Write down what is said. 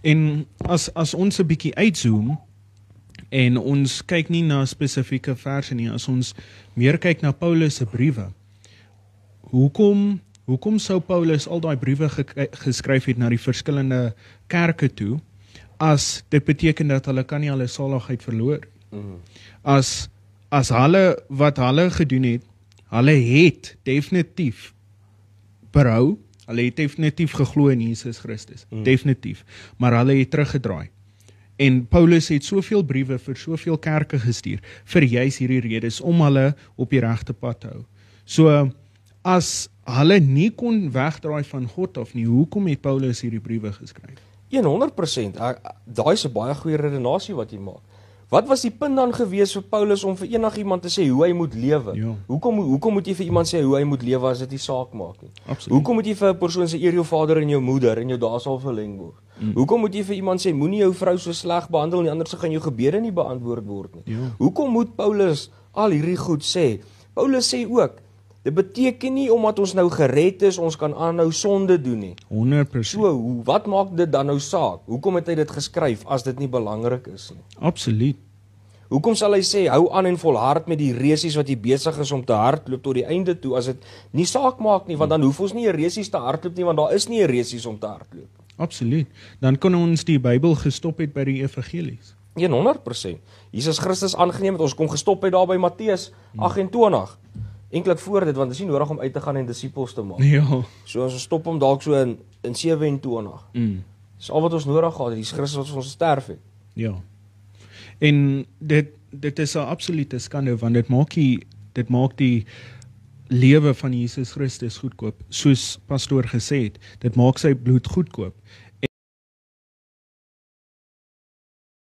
En as ons 'n bietjie uitzoom en ons kyk nie na spesifieke verse nie, as ons meer kyk na Paulus se briewe, hoekom sou Paulus al daai briewe geskryf het na die verskillende kerke toe, as dit beteken dat hulle kan nie hulle saligheid verloor. As hulle, wat hulle gedoen het, hulle het definitief berou, hulle het definitief geglo in Jesus Christus, definitief, maar hulle het teruggedraai. En Paulus het soveel briewe vir soveel kerke gestuur, vir juis hierdie redes, om hulle op die regte pad te hou. So, as hulle nie kon wegdraai van God af nie, hoekom het Paulus hierdie briewe geskryf? 100%, daai is 'n baie goeie redenasie wat jy maak. Wat was die punt dan gewees vir Paulus om vir enigiemand te sê hoe hy moet lewe? Ja. Hoekom moet jy vir iemand sê hoe hy moet lewe as dit nie saak maak nie? Absoluut. Hoekom moet jy vir 'n persoon sê eer jou vader en jou moeder en jou dae sal verleng word? Hoekom moet jy vir iemand sê moenie jou vrou so sleg behandel nie, anders gaan jou gebede nie beantwoord word nie? Ja. Hoekom moet Paulus al hierdie goed sê? Paulus sê ook, dit beteken nie omdat ons nou gered is, ons kan aanhou sonde doen nie. 100%. So, wat maak dit dan nou saak? Hoekom het hy dit geskryf as dit nie belangrik is nie? Absoluut. Hoekom sal hy sê, hou aan en volhard met die resies wat jy besig is om te hardloop tot die einde toe, as dit nie saak maak nie, want dan hoef ons nie 'n resies te hardloop nie, want daar is nie 'n resies om te hardloop. Absoluut. Dan kon ons die Bybel gestop het by die evangelies. 100%. Jesus Christus aangeneem het, ons kom gestop het daar by Matteus 28. Enklik voor dit, want dit is nie nodig om uit te gaan en disippels te maak. Ja. So ons stop hom dalk so in 27. Dis al wat ons nodig gehad het, die Christus wat vir ons sterf het. Ja. En dit is 'n absolute skande, want dit maak die lewe van Jesus Christus goedkoop, soos pastoor gesê het, dit maak sy bloed goedkoop.